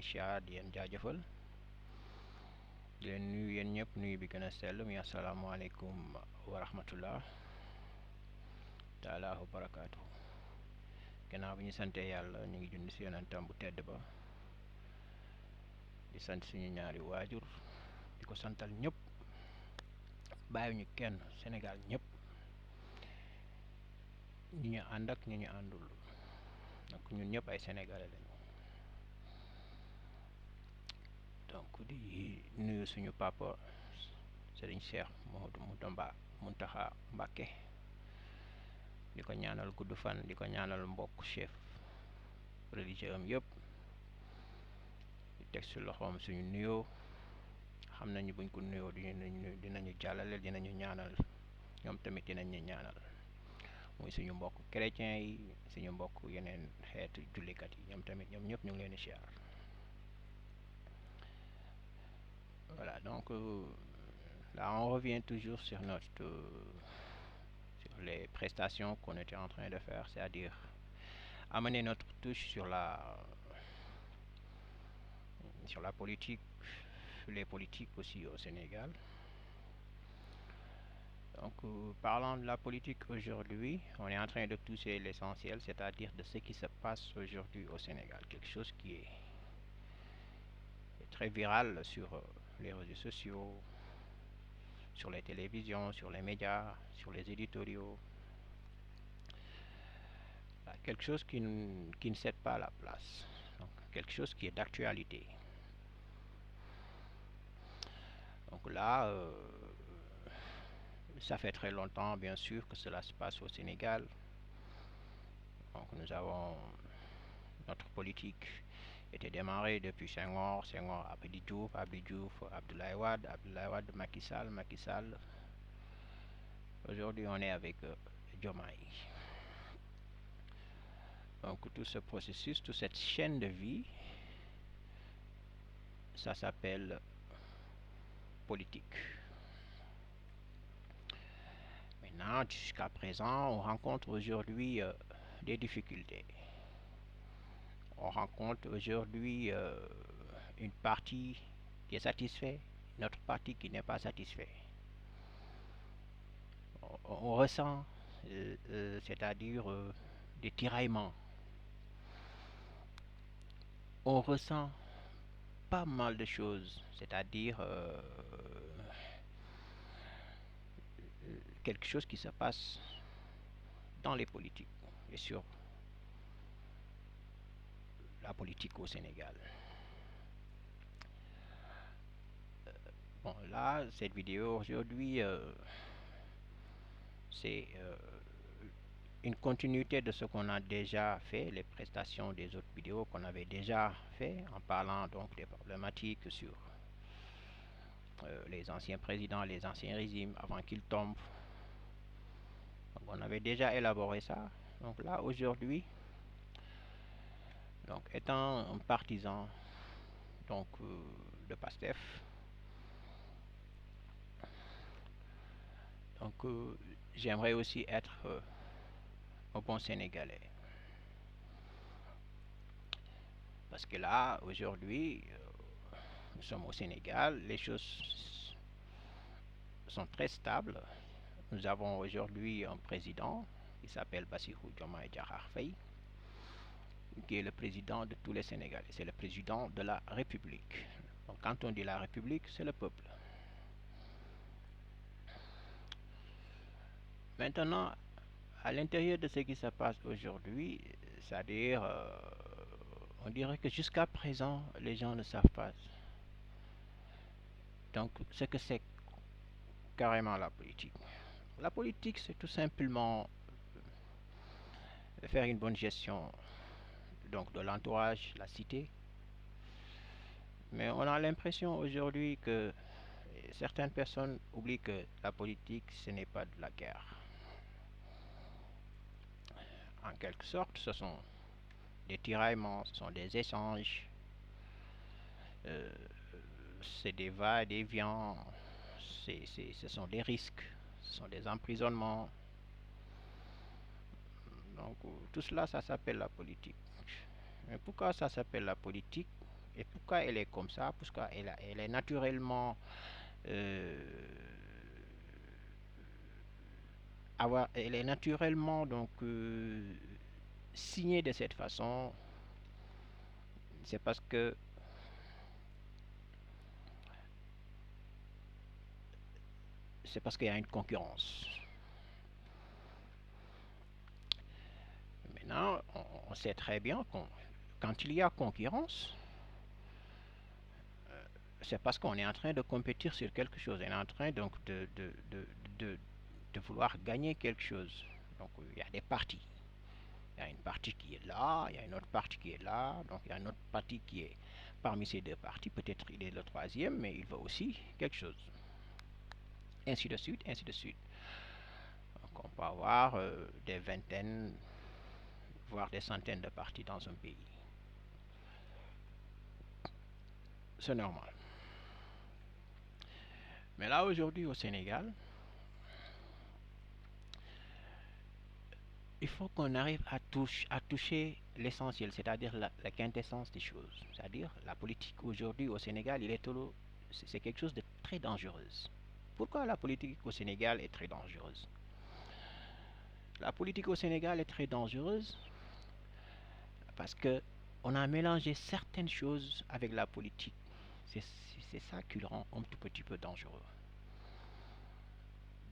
siyaar di leen jaajëfal di leen nuyu yéen ñëpp nuyu bi gën a sell mi asalaamaaleykum wa rahmatullah taala wa barakaatu. Gannaaw bi ñu sante yàlla ñu ngi jund si yonentam bu tedd ba di sant suñu ñaari waajur di ko santal ñëpp bàyyiwuñu kenn Sénégal ñëpp ñi ñu ànd ak ñi ñu àndul donc ñun ñëpp ay sénégalais lañu. donc di nuyu suñu papa Serigne Cheikh Mouhamadou Mountakha Mbacké di ko ñaanal gudd fan di ko ñaanal mbokk chef religieux am yëpp di teg si loxoom suñu nuyoo xam nañu buñ ko nuyoo dinañu jàllale dinañu ñaanal ñoom tamit dinañu ñaanal muy suñu mbokk chrétien yi suñu mbokk yeneen xeetu jullikat yi ñoom tamit ñoom ñëpp ñu ngi leen di siyaar. Voilà, donc là on revient toujours sur sur les prestations qu'on était en train de faire, c'est-à-dire amener notre touche sur la politique, les politiques aussi au Sénégal. Donc parlant de la politique aujourd'hui, on est en train de toucher l'essentiel, c'est-à-dire de ce qui se passe aujourd'hui au Sénégal, quelque chose qui est très viral sur les réseaux sociaux, sur les télévisions, sur les médias, sur les éditoriaux. Quelque chose qui ne cède pas la place, donc quelque chose qui est d'actualité. Donc là, ça fait très longtemps bien sûr que cela se passe au Sénégal. Donc nous avons notre politique était démarrée depuis Senghor, Abdi Diouf, Abdoulaye Wade, Macky Sall. Aujourd'hui on est avec Diomaye. Donc tout ce processus, toute cette chaîne de vie, ça s'appelle politique. Maintenant, jusqu'à présent, on rencontre aujourd'hui des difficultés. On rencontre aujourd'hui une partie qui est satisfaite, une autre partie qui n'est pas satisfaite. On ressent, c'est-à-dire des tiraillements. On ressent pas mal de choses, c'est-à-dire quelque chose qui se passe dans les politiques et sur la politique au Sénégal. Bon, là, cette vidéo aujourd'hui, c'est une continuité de ce qu'on a déjà fait, les prestations des autres vidéos qu'on avait déjà fait, en parlant donc des problématiques sur les anciens présidents, les anciens régimes avant qu'ils tombent. Donc, on avait déjà élaboré ça. Donc là, aujourd'hui, donc étant un partisan donc de PASTEF, donc j'aimerais aussi être un bon Sénégalais. Parce que là, aujourd'hui, nous sommes au Sénégal, les choses sont très stables. Nous avons aujourd'hui un président qui s'appelle Bassirou Diomaye Diakhar Faye, qui est le président de tous les Sénégalais. C'est le président de la République. Donc quand on dit la République, c'est le peuple. Maintenant, à l'intérieur de ce qui se passe aujourd'hui, c'est-à-dire, on dirait que jusqu'à présent, les gens ne savent pas. Donc, ce que c'est carrément la politique. La politique, c'est tout simplement faire une bonne gestion donc de l'entourage, la cité. Mais on a l'impression aujourd'hui que certaines personnes oublient que la politique, ce n'est pas de la guerre. En quelque sorte, ce sont des tiraillements, ce sont des échanges, c'est des va-et-vient, ce sont des risques, ce sont des emprisonnements. Donc tout cela, ça s'appelle la politique. Mais pourquoi ça s'appelle la politique? Et pourquoi elle est comme ça? Parce qu'elle est naturellement euh, elle est naturellement donc signée de cette façon. C'est parce que c'est parce qu'il y a une concurrence. Maintenant, on sait très bien que quand il y a concurrence, c'est parce qu'on est en train de compétir sur quelque chose. On est en train donc de, de vouloir gagner quelque chose. Donc il y a des parties. Il y a une partie qui est là, il y a une autre partie qui est là, donc il y a une autre partie qui est parmi ces deux parties. Peut-être il est le troisième, mais il veut aussi quelque chose. Ainsi de suite, ainsi de suite. Donc on peut avoir des vingtaines, voire des centaines de parties dans un pays. C'est normal. Mais là aujourd'hui au Sénégal, il faut qu'on arrive à toucher l'essentiel, c'est-à-dire la quintessence des choses. C'est-à-dire la politique aujourd'hui au Sénégal, c'est quelque chose de très dangereux. Pourquoi la politique au Sénégal est très dangereuse? La politique au Sénégal est très dangereuse parce que on a mélangé certaines choses avec la politique. C'est ça qui le rend un tout petit peu dangereux.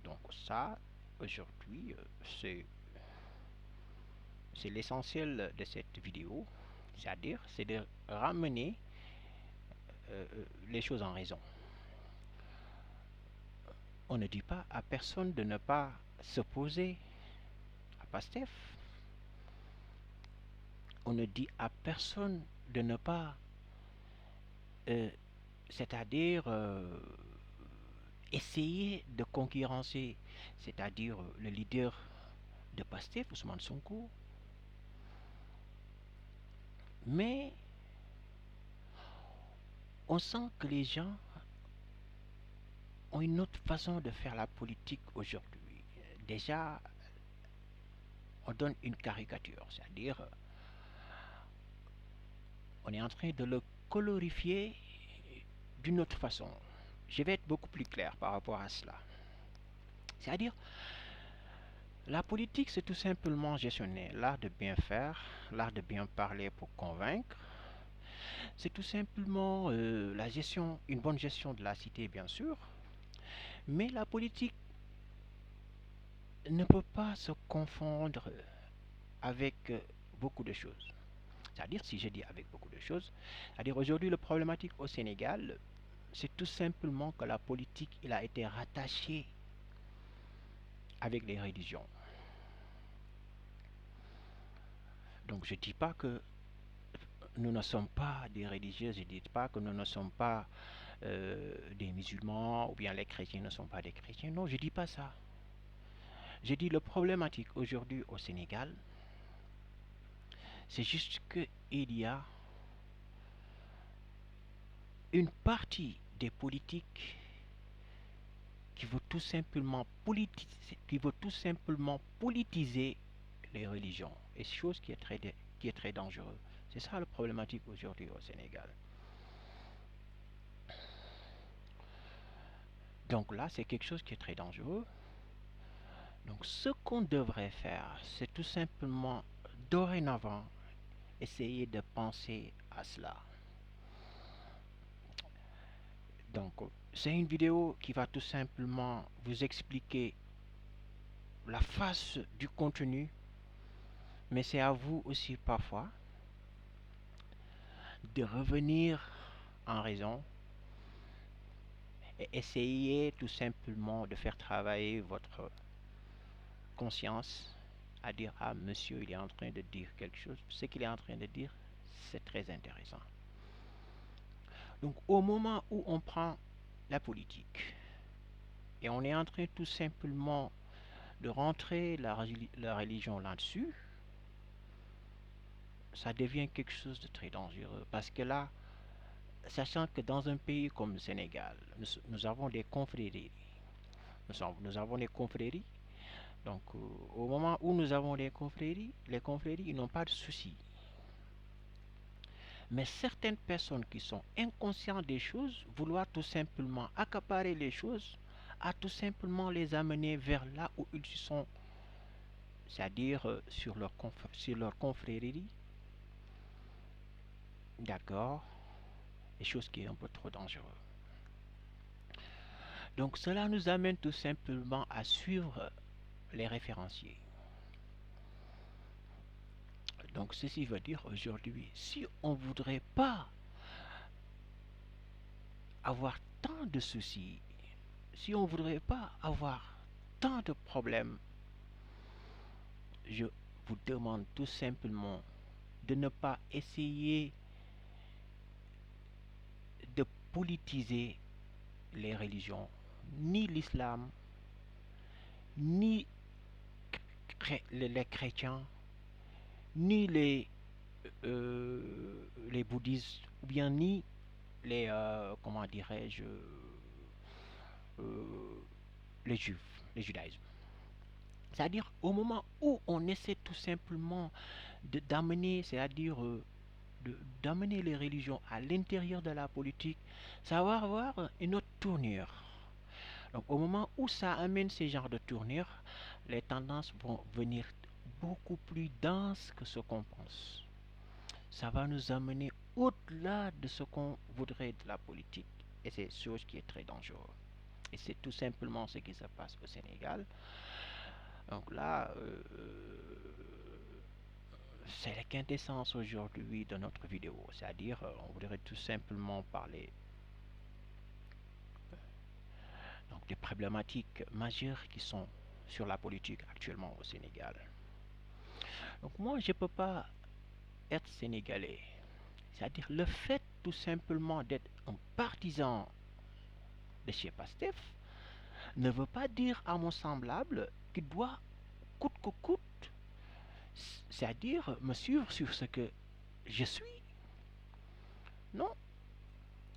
Donc ça, aujourd'hui, c'est l'essentiel de cette vidéo, c'est-à-dire c'est de ramener les choses en raison. On ne dit pas à personne de ne pas s'opposer à PASTEF. On ne dit à personne de ne pas, euh, c'est-à-dire essayer de concurrencer, c'est-à-dire le leader de PASTEF, Ousmane Sonko. Mais on sent que les gens ont une autre façon de faire la politique aujourd'hui. Déjà, on donne une caricature, c'est-à-dire on est en train de le colorifier d'une autre façon. Je vais être beaucoup plus clair par rapport à cela. C'est-à-dire, la politique, c'est tout simplement gestionner l'art de bien faire, l'art de bien parler pour convaincre. C'est tout simplement la gestion, une bonne gestion de la cité, bien sûr. Mais la politique ne peut pas se confondre avec beaucoup de choses. C'est-à-dire, si je dis avec beaucoup de choses, c'est-à-dire aujourd'hui, le problématique au Sénégal, c'est tout simplement que la politique, il a été rattaché avec les religions. Donc je ne dis pas que nous ne sommes pas des religieux, je ne dis pas que nous ne sommes pas des musulmans ou bien les chrétiens ne sont pas des chrétiens. Non, je ne dis pas ça. Je dis le problématique aujourd'hui au Sénégal, c'est juste qu'il y a une partie des politiques qui veut tout simplement politiser les religions. Et chose qui est très dangereux. C'est ça le problématique aujourd'hui au Sénégal. Donc là, c'est quelque chose qui est très dangereux. Donc ce qu'on devrait faire, c'est tout simplement dorénavant essayer de penser à cela. Donc c'est une vidéo qui va tout simplement vous expliquer la face du contenu, mais c'est à vous aussi parfois de revenir en raison et essayer tout simplement de faire travailler votre conscience à dire ah monsieur il est en train de dire quelque chose, ce qu'il est en train de dire c'est très intéressant. Donc au moment où on prend la politique et on est en train tout simplement de rentrer la religion là-dessus, ça devient quelque chose de très dangereux parce que là, sachant que dans un pays comme le Sénégal, nous avons des confréries, nous avons des confréries. Donc, au moment où nous avons les confréries ils n'ont pas de soucis. Mais certaines personnes qui sont inconscientes des choses, vouloir tout simplement accaparer les choses, à tout simplement les amener vers là où ils sont, c'est-à-dire sur leur confrérie, d'accord, des choses qui est un peu trop dangereux. Donc cela nous amène tout simplement à suivre les référenciers. Donc ceci veut dire aujourd'hui, si on ne voudrait pas avoir tant de soucis, si on ne voudrait pas avoir tant de problèmes, je vous demande tout simplement de ne pas essayer de politiser les religions, ni l'islam, ni les chrétiens, ni les bouddhistes, ou bien ni comment dirais-je, euh, les juifs, les judaïsmes. C'est-à-dire au moment où on essaie tout simplement d'amener, c'est-à-dire d'amener les religions à l'intérieur de la politique, ça va avoir une autre tournure. Donc au moment où ça amène ces genres de tournure, les tendances vont venir beaucoup plus denses que ce qu'on pense. Ça va nous amener au-delà de ce qu'on voudrait de la politique. Et c'est chose qui est très dangereux. Et c'est tout simplement ce qui se passe au Sénégal. Donc là, c'est la quintessence aujourd'hui de notre vidéo. C'est-à-dire, on voudrait tout simplement parler donc, des problématiques majeures qui sont sur la politique actuellement au Sénégal. Donc moi, je ne peux pas être sénégalais. C'est-à-dire le fait tout simplement d'être un partisan de chez Pastef ne veut pas dire à mon semblable qu'il doit coûte que coûte, c'est-à-dire me suivre sur ce que je suis. Non,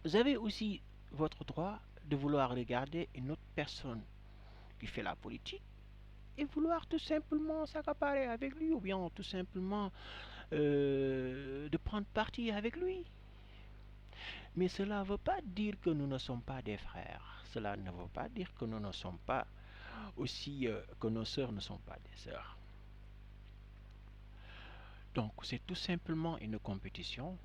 vous avez aussi votre droit de vouloir regarder une autre personne qui fait la politique et vouloir tout simplement s'accaparer avec lui ou bien tout simplement de prendre parti avec lui. Mais cela ne veut pas dire que nous ne sommes pas des frères. Cela ne veut pas dire que nous ne sommes pas aussi, que nos sœurs ne sont pas des sœurs. Donc c'est tout simplement une compétition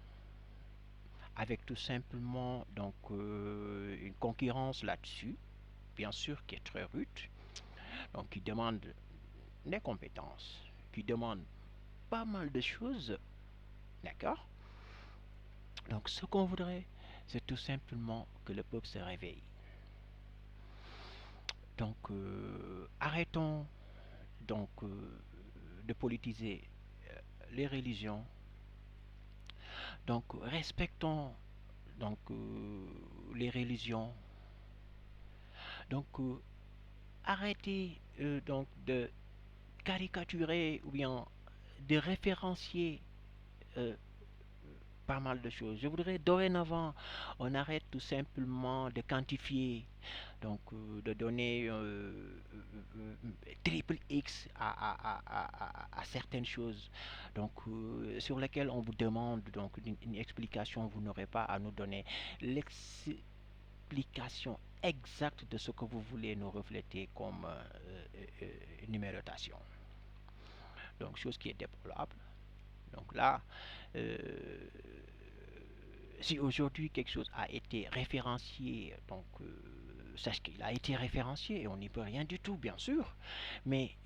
avec tout simplement donc une concurrence là-dessus, bien sûr qui est très rude, donc qui demande des compétences, qui demande pas mal de choses, d'accord. Donc ce qu'on voudrait, c'est tout simplement que le peuple se réveille. Donc arrêtons donc de politiser les religions. Donc respectons donc les religions. Donc arrêtez donc de caricaturer ou bien de référencier euh, pas mal de choses. Je voudrais dorénavant, on arrête tout simplement de quantifier, donc de donner triple X à certaines choses, donc sur lesquelles on vous demande donc une explication, vous n'aurez pas à nous donner l'explication exacte de ce que vous voulez nous refléter comme numérotation. Donc chose qui est déplorable. Donc là, euh, si aujourd'hui quelque chose a été référencié, donc sache qu'il a été référencié et on n'y peut rien du tout, bien sûr. Mais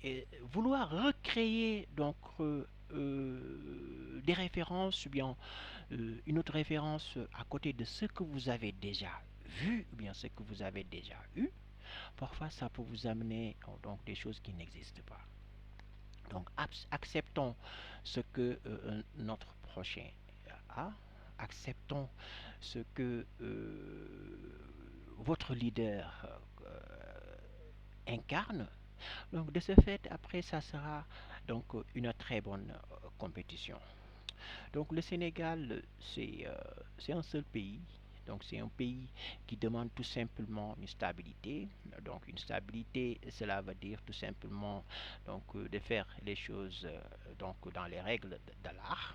vouloir recréer donc des références, ou bien une autre référence à côté de ce que vous avez déjà vu, ou bien ce que vous avez déjà eu, parfois ça peut vous amener donc des choses qui n'existent pas. Donc acceptons ce que notre prochain a, acceptons ce que votre leader incarne. Donc de ce fait, après, ça sera donc une très bonne compétition. Donc le Sénégal, c'est un seul pays. Donc c'est un pays qui demande tout simplement une stabilité. Donc une stabilité, cela veut dire tout simplement donc de faire les choses donc dans les règles de l'art.